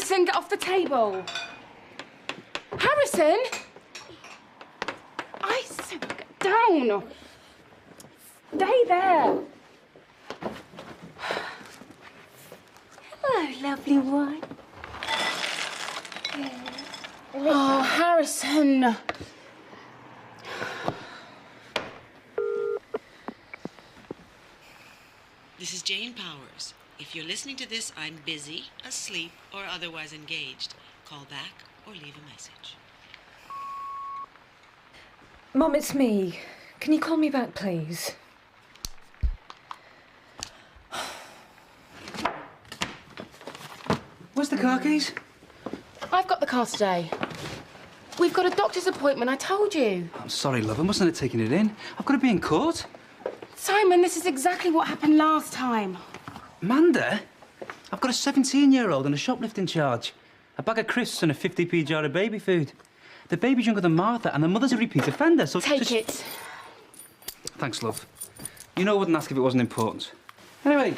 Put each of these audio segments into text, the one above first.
Harrison, get off the table. Harrison! I said get down. Stay there. Hello, lovely one. Oh, Harrison. This is Jane Powers. If you're listening to this, I'm busy, asleep, or otherwise engaged. Call back or leave a message. Mum, it's me. Can you call me back, please? Where's the car keys? I've got the car today. We've got a doctor's appointment, I told you. I'm sorry, love. I mustn't have taken it in. I've got to be in court. Simon, this is exactly what happened last time. Amanda? I've got a 17-year-old and a shoplifting charge. A bag of crisps and a 50p jar of baby food. The baby's younger than Martha and the mother's a repeat offender, so Take it. Thanks, love. You know I wouldn't ask if it wasn't important. Anyway,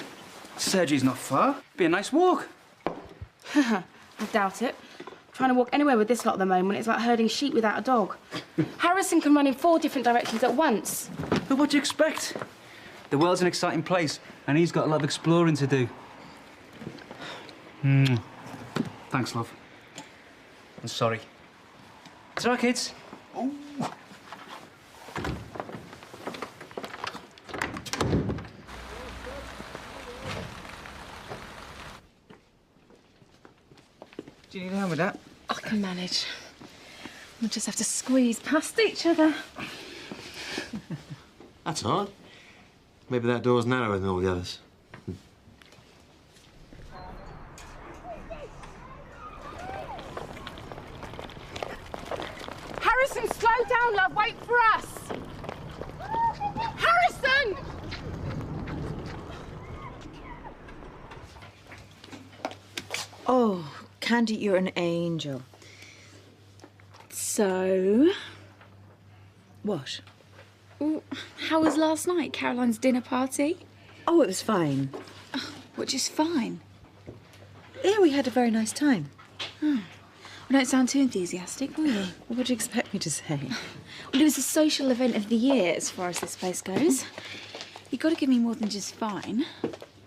surgery's not far. Be a nice walk. I doubt it. Trying to walk anywhere with this lot at the moment, it's like herding sheep without a dog. Harrison can run in 4 different directions at once. But what do you expect? The world's an exciting place, and he's got a lot of exploring to do. Thanks, love. I'm sorry. It's all right, kids. Ooh. Do you need a hand with that? I can manage. We'll just have to squeeze past each other. That's odd. Maybe that door's narrower than all the others. Harrison, slow down, love. Wait for us. Harrison! Oh, Candy, you're an angel. So... What? Well, how was last night, Caroline's dinner party? Oh, it was fine. Which is fine. Yeah, we had a very nice time. Well, don't sound too enthusiastic, will you? What would you expect me to say? Well, it was the social event of the year, as far as this place goes. You've got to give me more than just fine.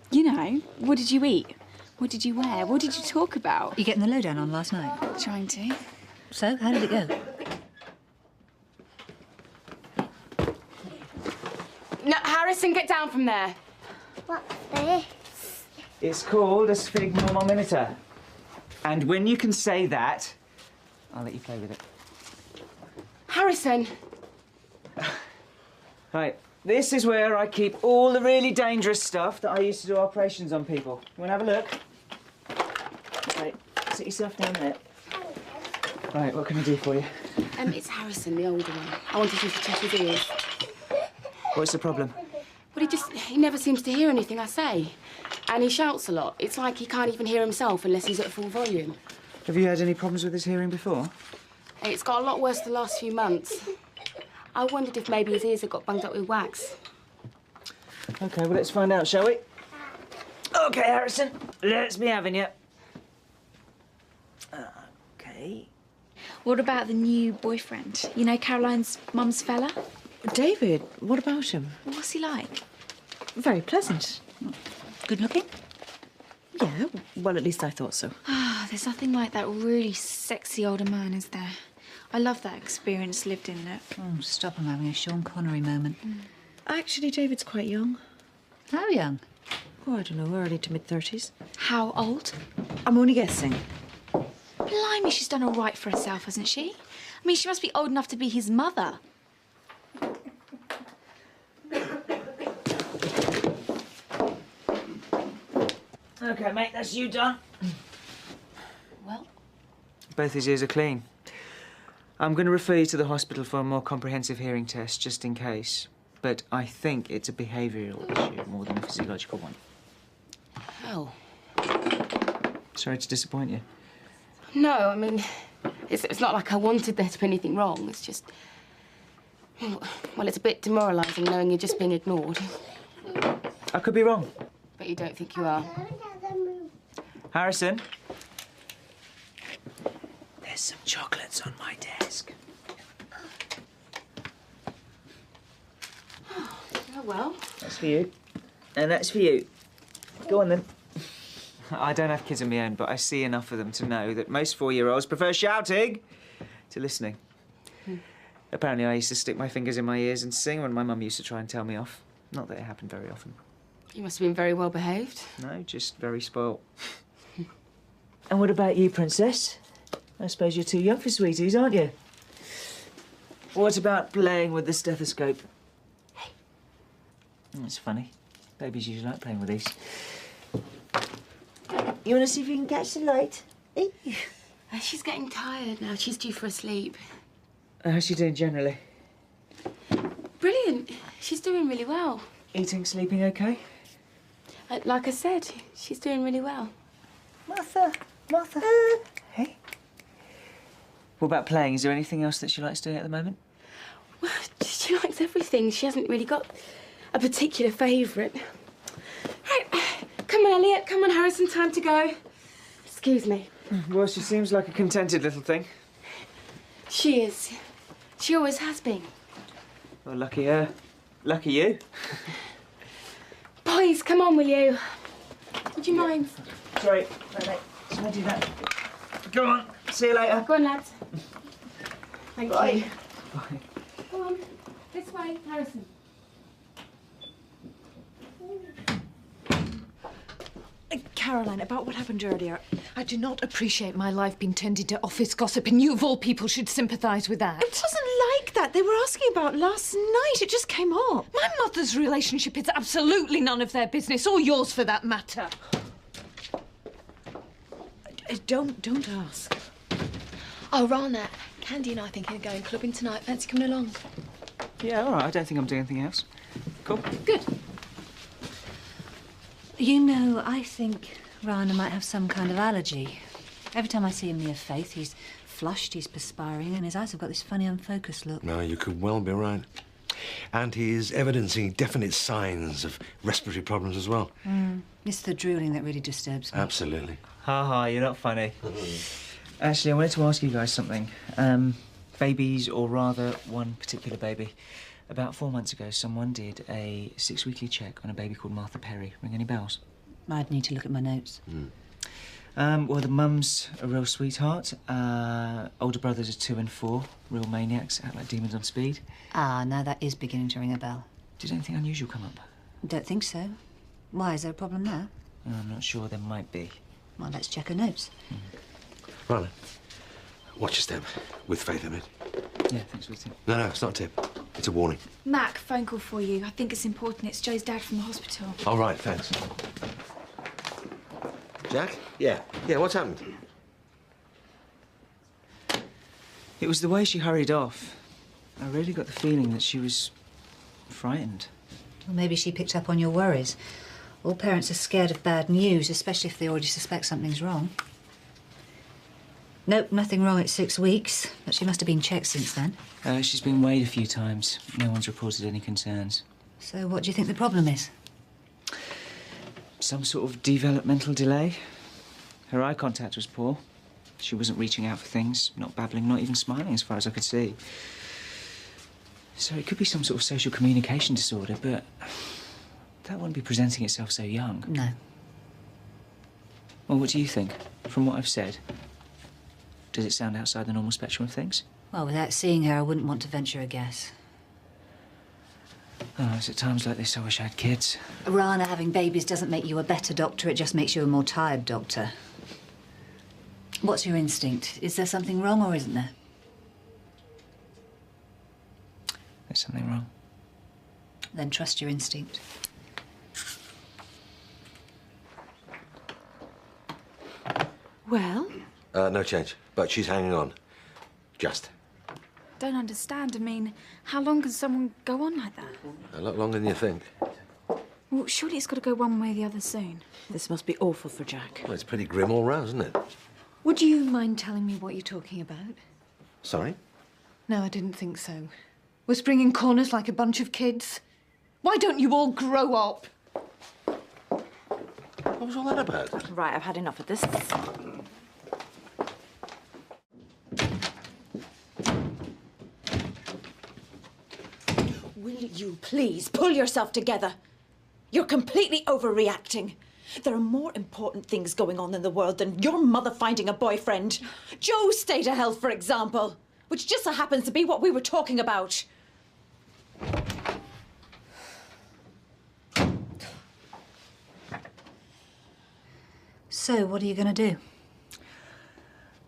You know, what did you eat? What did you wear? What did you talk about? You getting the lowdown on last night? Trying to. So, how did it go? No, Harrison, get down from there. What's this? It's called a sphygmomanometer. And when you can say that, I'll let you play with it. Harrison. Right, this is where I keep all the really dangerous stuff that I used to do operations on people. You want to have a look? Right, sit yourself down there. Right, what can I do for you? It's Harrison, the older one. I wanted you to check his ears. What's the problem? Well, he never seems to hear anything I say. And he shouts a lot. It's like he can't even hear himself unless he's at full volume. Have you had any problems with his hearing before? It's got a lot worse the last few months. I wondered if maybe his ears had got bunged up with wax. OK, well, let's find out, shall we? OK, Harrison, let's be having you. OK. What about the new boyfriend? You know, Caroline's mum's fella? David, what about him? What's he like? Very pleasant. Good looking? Yeah, well, at least I thought so. Ah, there's nothing like that really sexy older man, is there? I love that experience lived in it. Oh, stop him having a Sean Connery moment. Actually, David's quite young. How young? Oh, I don't know, early to mid-30s. How old? I'm only guessing. Blimey, she's done all right for herself, hasn't she? I mean, she must be old enough to be his mother. OK, mate, that's you done. Well? Both his ears are clean. I'm going to refer you to the hospital for a more comprehensive hearing test, just in case. But I think it's a behavioural issue more than a physiological one. Oh. Sorry to disappoint you. No, I mean, it's not like I wanted there to be anything wrong. It's just... Well, it's a bit demoralising knowing you're just being ignored. I could be wrong. But you don't think you are. Harrison? There's some chocolates on my desk. Oh, well. That's for you. And that's for you. Go on, then. I don't have kids of my own, but I see enough of them to know that most 4-year-olds prefer shouting to listening. Apparently, I used to stick my fingers in my ears and sing when my mum used to try and tell me off. Not that it happened very often. You must have been very well behaved. No, just very spoilt. And what about you, Princess? I suppose you're too young for sweeties, aren't you? What about playing with the stethoscope? Hey. That's funny. Babies usually like playing with these. You want to see if you can catch the light? She's getting tired now. She's due for a sleep. How's she doing generally? Brilliant. She's doing really well. Eating, sleeping okay? Like I said, she's doing really well. Martha. Hey. What about playing? Is there anything else that she likes doing at the moment? Well, she likes everything. She hasn't really got a particular favourite. Right. Come on, Elliot. Come on, Harrison. Time to go. Excuse me. Well, she seems like a contented little thing. She is. She always has been. Well, lucky her. Lucky you. Boys, come on, will you? Would you mind? Sorry. Wait. Shall I do that? Go on. See you later. Go on, lads. Thank Bye. you. Bye. Go on. This way, Harrison. Caroline, about what happened earlier. I do not appreciate my life being turned into office gossip, and you, of all people, should sympathise with that. It wasn't like that. They were asking about last night. It just came up. My mother's relationship is absolutely none of their business, or yours for that matter. Don't ask. Oh, Rana, Candy and I thinking of going clubbing tonight. Fancy coming along? Yeah, all right. I don't think I'm doing anything else. Cool. Good. You know, I think Rana might have some kind of allergy. Every time I see him near Faith, he's flushed, he's perspiring, and his eyes have got this funny unfocused look. No, you could well be right. And he is evidencing definite signs of respiratory problems as well. It's the drooling that really disturbs me. Absolutely. Ha, you're not funny. Actually, I wanted to ask you guys something. Babies, or rather, one particular baby. About 4 months ago, someone did a 6-weekly check on a baby called Martha Perry. Ring any bells? I'd need to look at my notes. Well, the mum's a real sweetheart. Older brothers are 2 and 4. Real maniacs, act like demons on speed. Ah, now that is beginning to ring a bell. Did anything unusual come up? Don't think so. Why, is there a problem there? I'm not sure. There might be. Well, let's check her notes. Rana, watch your step. With Faith, I mean. Yeah, thanks for listening. No, it's not a tip. It's a warning. Mac, phone call for you. I think it's important. It's Joe's dad from the hospital. All right, thanks. Jack? Yeah, what's happened? It was the way she hurried off. I really got the feeling that she was frightened. Well, maybe she picked up on your worries. All parents are scared of bad news, especially if they already suspect something's wrong. Nope, nothing wrong at 6 weeks, but she must have been checked since then. She's been weighed a few times. No one's reported any concerns. So what do you think the problem is? Some sort of developmental delay. Her eye contact was poor. She wasn't reaching out for things, not babbling, not even smiling as far as I could see. So it could be some sort of social communication disorder, but that wouldn't be presenting itself so young. No. Well, what do you think? From what I've said, does it sound outside the normal spectrum of things? Well, without seeing her, I wouldn't want to venture a guess. Oh, it's at times like this I wish I had kids. Rana having babies doesn't make you a better doctor, it just makes you a more tired doctor. What's your instinct? Is there something wrong or isn't there? There's something wrong. Then trust your instinct. Well? No change, but she's hanging on. Just. Don't understand. I mean, how long can someone go on like that? A lot longer than you think. Well, surely it's got to go one way or the other soon. This must be awful for Jack. Well, it's pretty grim all round, isn't it? Would you mind telling me what you're talking about? Sorry? No, I didn't think so. Whispering in corners like a bunch of kids? Why don't you all grow up? What was all that about? Right, I've had enough of this. you please pull yourself together? You're completely overreacting. There are more important things going on in the world than your mother finding a boyfriend. Joe's state of health, for example, which just so happens to be what we were talking about. So, what are you going to do?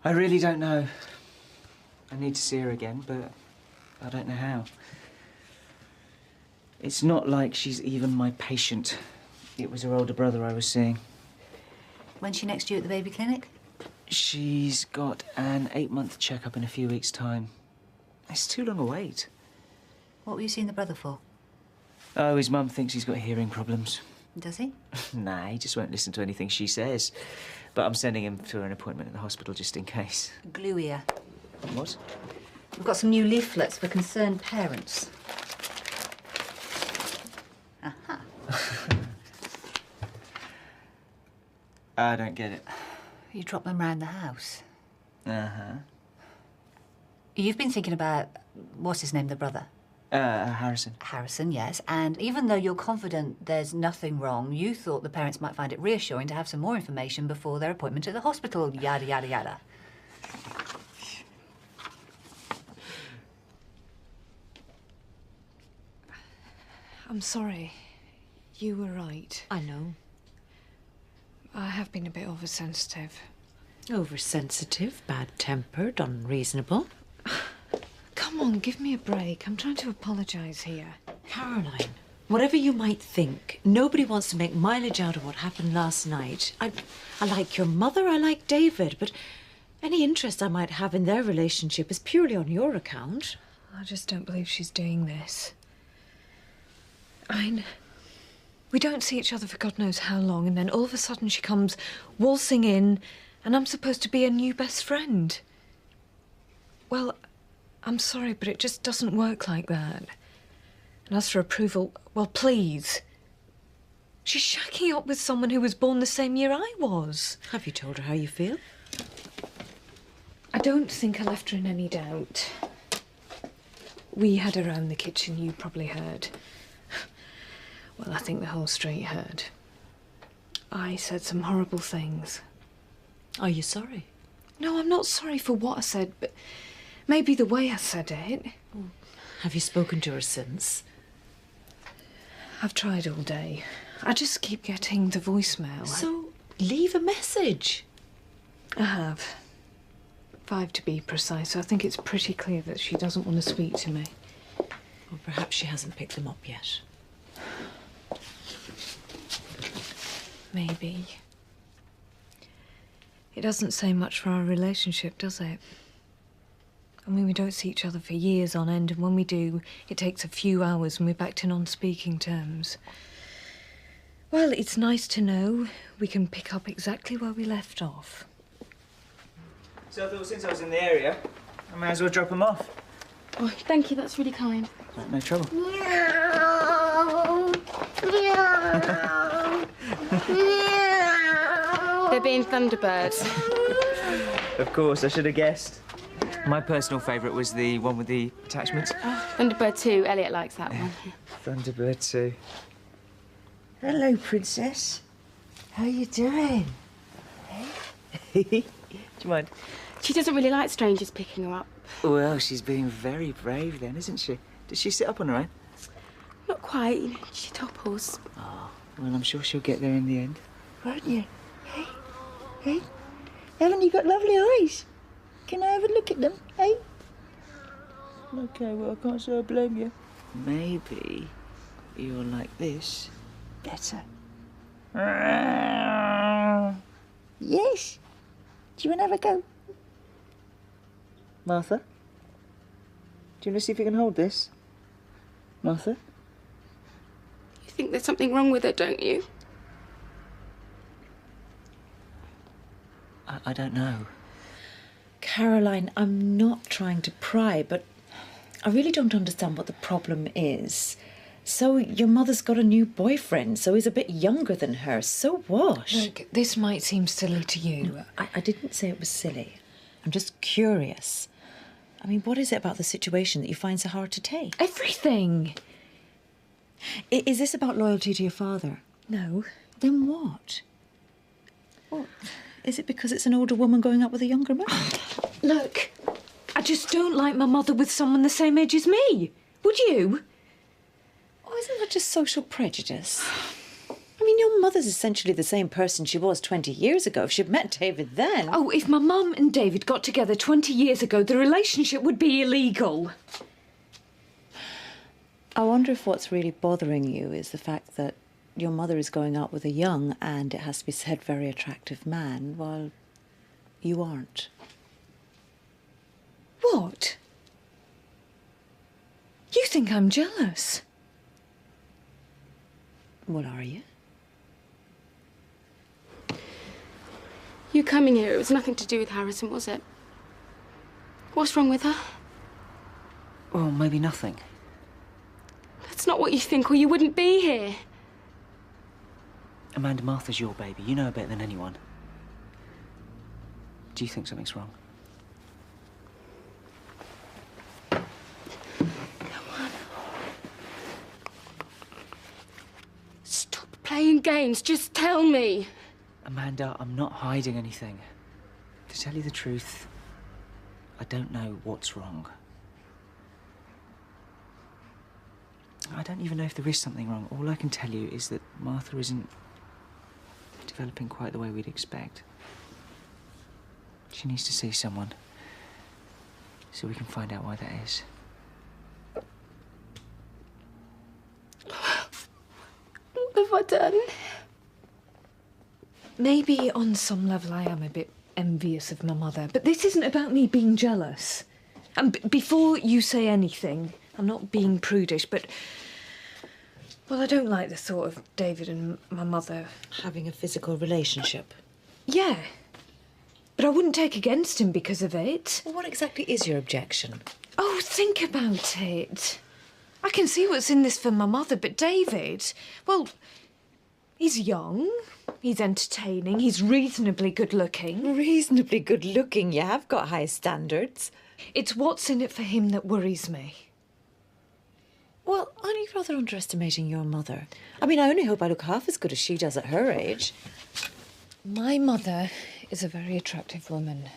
I really don't know. I need to see her again, but I don't know how. It's not like she's even my patient. It was her older brother I was seeing. When's she next due at the baby clinic? She's got an 8-month checkup in a few weeks' time. It's too long a wait. What were you seeing the brother for? Oh, his mum thinks he's got hearing problems. Does he? Nah, he just won't listen to anything she says. But I'm sending him to an appointment at the hospital just in case. Glue ear. What? We've got some new leaflets for concerned parents. Aha. I don't get it. You drop them round the house. Uh-huh. You've been thinking about, what's his name, the brother? Harrison. Harrison, yes. And even though you're confident there's nothing wrong, you thought the parents might find it reassuring to have some more information before their appointment at the hospital, yada, yada, yada. I'm sorry. You were right. I know. I have been a bit oversensitive. Oversensitive, bad-tempered, unreasonable. Come on, give me a break. I'm trying to apologise here. Caroline, whatever you might think, nobody wants to make mileage out of what happened last night. I like your mother, I like David, but any interest I might have in their relationship is purely on your account. I just don't believe she's doing this. We don't see each other for God knows how long, and then all of a sudden she comes waltzing in, and I'm supposed to be a new best friend. Well, I'm sorry, but it just doesn't work like that. And as for approval, well, please. She's shacking up with someone who was born the same year I was. Have you told her how you feel? I don't think I left her in any doubt. We had her around the kitchen, you probably heard. Well, I think the whole street heard. I said some horrible things. Are you sorry? No, I'm not sorry for what I said, but maybe the way I said it. Have you spoken to her since? I've tried all day. I just keep getting the voicemail. So, leave a message. I have. 5 to be precise, so I think it's pretty clear that she doesn't want to speak to me. Or perhaps she hasn't picked them up yet. Maybe. It doesn't say much for our relationship, does it? I mean, we don't see each other for years on end, and when we do, it takes a few hours and we're back to non-speaking terms. Well, it's nice to know we can pick up exactly where we left off. So I thought since I was in the area, I may as well drop them off. Oh, thank you, that's really kind. Right, no trouble. They're being Thunderbirds. Of course, I should have guessed. My personal favourite was the one with the attachments. Thunderbird 2, Elliot likes that one. Thunderbird 2. Hello, Princess. How you doing? Do you mind? She doesn't really like strangers picking her up. Well, she's being very brave then, isn't she? Does she sit up on her own? Not quite, you know, she topples. Oh, well, I'm sure she'll get there in the end. Won't you? Hey? Hey? Haven't you got lovely eyes? Can I have a look at them, hey? Okay, well, I can't say I blame you. Maybe you're like this. Better. Yes? Do you want to have a go? Martha? Do you want to see if you can hold this? Martha? You think there's something wrong with her, don't you? I don't know. Caroline, I'm not trying to pry, but I really don't understand what the problem is. So your mother's got a new boyfriend, so he's a bit younger than her. So what? Look, this might seem silly to you. No, I didn't say it was silly. I'm just curious. I mean, what is it about the situation that you find so hard to take? Everything. Is this about loyalty to your father? No. Then what? What? Is it because it's an older woman going out with a younger man? Look, I just don't like my mother with someone the same age as me. Would you? Oh, isn't that just social prejudice? I mean, your mother's essentially the same person she was 20 years ago. If she'd met David then... Oh, if my mum and David got together 20 years ago, the relationship would be illegal. I wonder if what's really bothering you is the fact that your mother is going out with a young and, it has to be said, very attractive man, while you aren't. What? You think I'm jealous? Well, are you? You coming here, it was nothing to do with Harrison, was it? What's wrong with her? Well, maybe nothing. That's not what you think, or you wouldn't be here. Amanda, Martha's your baby. You know her better than anyone. Do you think something's wrong? Stop playing games, just tell me. Amanda, I'm not hiding anything. To tell you the truth, I don't know what's wrong. I don't even know if there is something wrong. All I can tell you is that Martha isn't developing quite the way we'd expect. She needs to see someone so we can find out why that is. What have I done? Maybe on some level I am a bit envious of my mother, but this isn't about me being jealous. And before you say anything, I'm not being prudish, but... Well, I don't like the thought of David and my mother... Having a physical relationship? Yeah. But I wouldn't take against him because of it. Well, what exactly is your objection? Oh, think about it. I can see what's in this for my mother, but David... Well, he's young, he's entertaining, he's reasonably good-looking. Reasonably good-looking? You have got high standards. It's what's in it for him that worries me. Well, aren't you rather underestimating your mother? I mean, I only hope I look half as good as she does at her age. My mother is a very attractive woman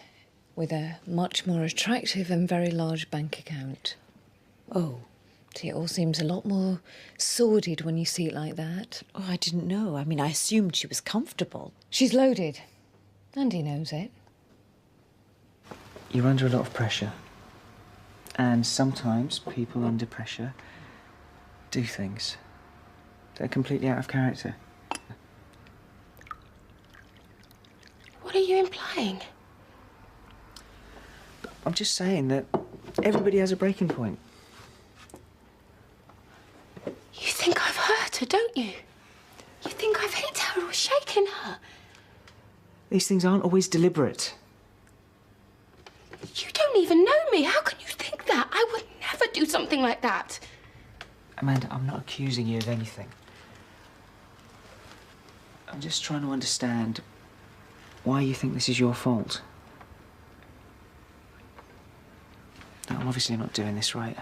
with a much more attractive and very large bank account. Oh. See, it all seems a lot more sordid when you see it like that. Oh, I didn't know. I mean, I assumed she was comfortable. She's loaded. And he knows it. You're under a lot of pressure. And sometimes people under pressure do things that are completely out of character. What are you implying? I'm just saying that everybody has a breaking point. You think I've hurt her, don't you? You think I've hit her or shaken her? These things aren't always deliberate. You don't even know me. How can you think that? I would never do something like that. Amanda, I'm not accusing you of anything. I'm just trying to understand why you think this is your fault. No, I'm obviously not doing this right.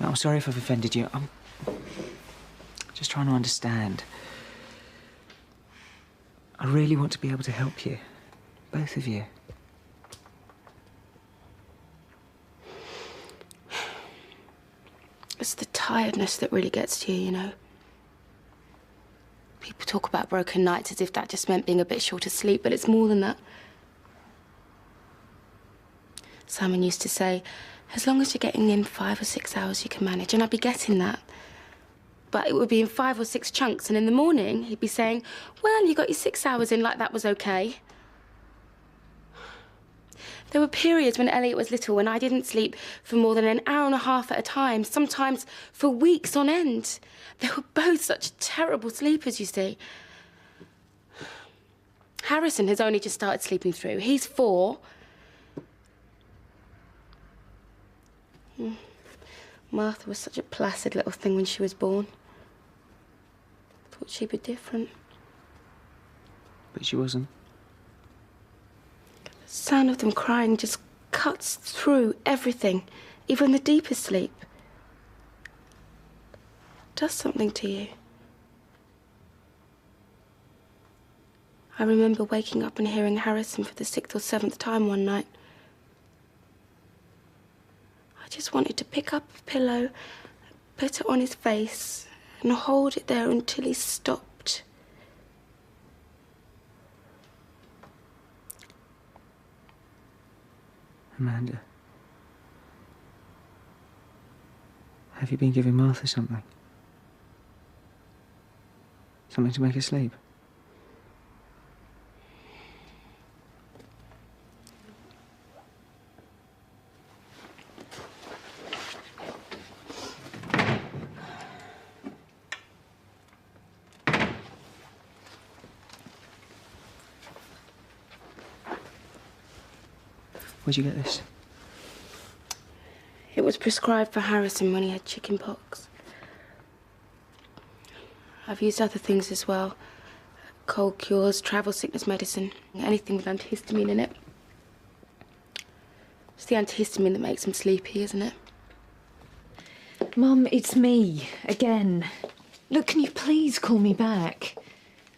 No, I'm sorry if I've offended you. I'm just trying to understand. I really want to be able to help you. Both of you. It's the tiredness that really gets to you, you know. People talk about broken nights as if that just meant being a bit short of sleep, but it's more than that. Simon used to say, as long as you're getting in 5 or 6 hours, you can manage, and I'd be getting that. But it would be in 5 or 6 chunks, and in the morning, he'd be saying, well, you got your 6 hours in, like that was okay. There were periods when Elliot was little when I didn't sleep for more than an hour and a half at a time, sometimes for weeks on end. They were both such terrible sleepers, you see. Harrison has only just started sleeping through. He's 4. Martha was such a placid little thing when she was born. Thought she'd be different. But she wasn't. The sound of them crying just cuts through everything, even the deepest sleep. does something to you. I remember waking up and hearing Harrison for the 6th or 7th time one night. I just wanted to pick up a pillow, put it on his face, and hold it there until he stopped. Amanda, have you been giving Martha something? Something to make her sleep? Where'd you get this? It was prescribed for Harrison when he had chicken pox. I've used other things as well. Cold cures, travel sickness medicine, anything with antihistamine in it. It's the antihistamine that makes him sleepy, isn't it? Mum, it's me, again. Look, can you please call me back?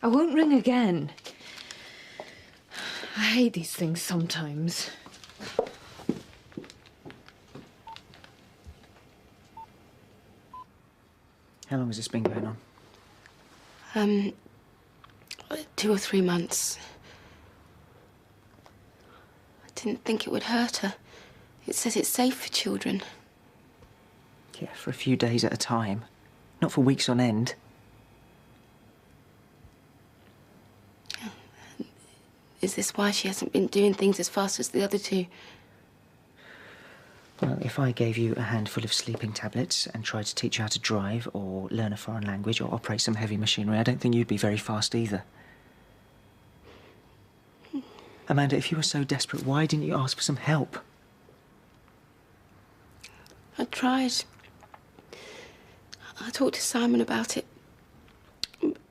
I won't ring again. I hate these things sometimes. How long has this been going on? 2 or 3 months. I didn't think it would hurt her. It says it's safe for children. Yeah, for a few days at a time. Not for weeks on end. Is this why she hasn't been doing things as fast as the other two? Well, if I gave you a handful of sleeping tablets and tried to teach you how to drive or learn a foreign language or operate some heavy machinery, I don't think you'd be very fast either. Amanda, if you were so desperate, why didn't you ask for some help? I tried. I talked to Simon about it.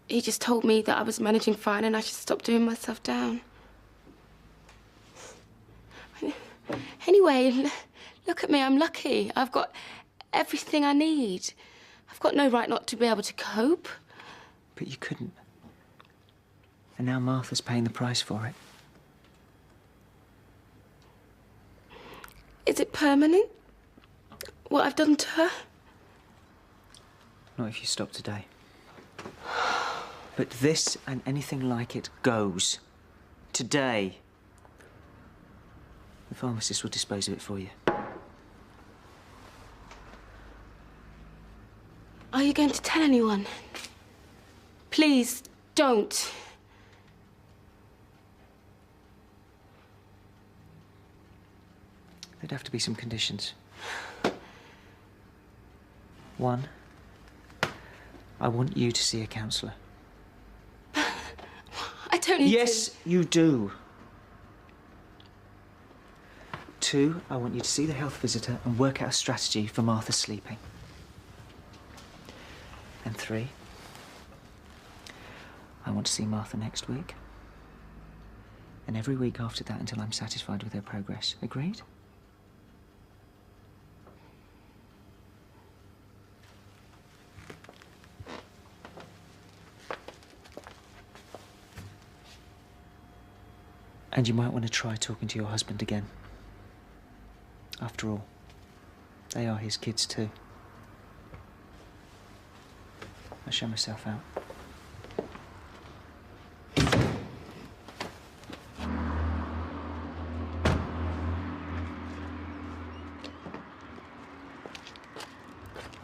He just told me that I was managing fine and I should stop doing myself down. Anyway, look at me, I'm lucky. I've got everything I need. I've got no right not to be able to cope. But you couldn't. And now Martha's paying the price for it. Is it permanent? What I've done to her? Not if you stop today. But this and anything like it goes. Today. The pharmacist will dispose of it for you. Are you going to tell anyone? Please, don't. There'd have to be some conditions. 1, I want you to see a counsellor. I don't need to. Yes, you do. 2, I want you to see the health visitor and work out a strategy for Martha's sleeping. And 3, I want to see Martha next week. And every week after that until I'm satisfied with her progress. Agreed? And you might want to try talking to your husband again. After all, they are his kids too. I'll show myself out.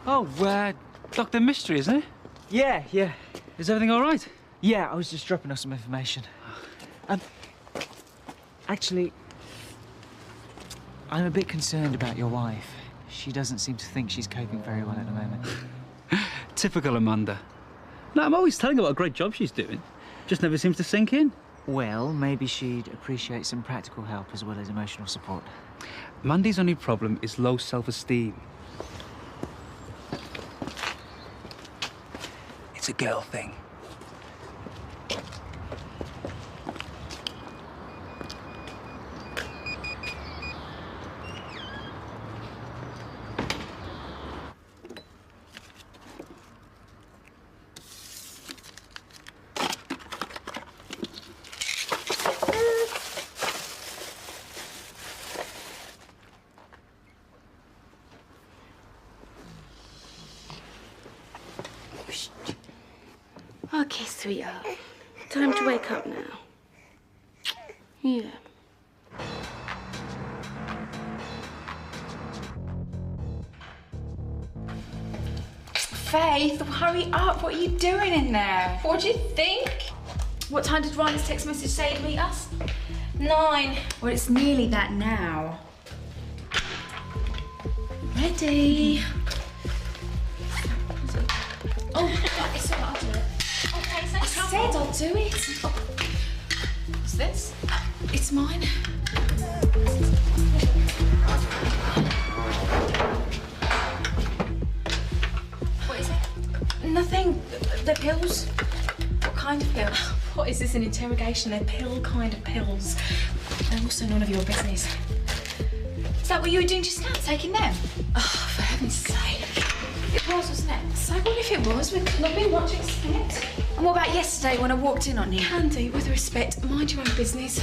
Oh, Dr. Mystery, isn't it? Yeah. Is everything all right? Yeah, I was just dropping off some information. Actually, I'm a bit concerned about your wife. She doesn't seem to think she's coping very well at the moment. Typical Amanda. No, I'm always telling her what a great job she's doing. Just never seems to sink in. Well, maybe she'd appreciate some practical help as well as emotional support. Mandy's only problem is low self-esteem. It's a girl thing. Okay, sweetheart. Time to wake up now. Yeah. Faith, hurry up. What are you doing in there? What do you think? What time did Ryan's text message say to meet us? 9. Well, it's nearly that now. Ready? Oh, it's all right, I'll do it. Okay, I said I'll do it. Oh. What's this? It's mine. What is it? Nothing. They're pills. What kind of pills? What is this, an interrogation? They're pill kind of pills. They're also none of your business. Is that what you were doing just now, taking them? Oh, for heaven's sake. It was, wasn't it? So what if it was? We're clubbing, what do you expect? And what about yesterday when I walked in on you? Candy, with respect, mind your own business.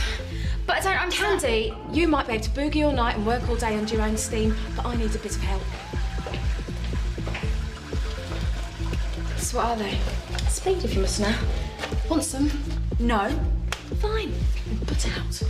But I don't understand. Candy, you might be able to boogie all night and work all day under your own steam, but I need a bit of help. So what are they? Speed, if you must know. Want some? No. Fine. Put out.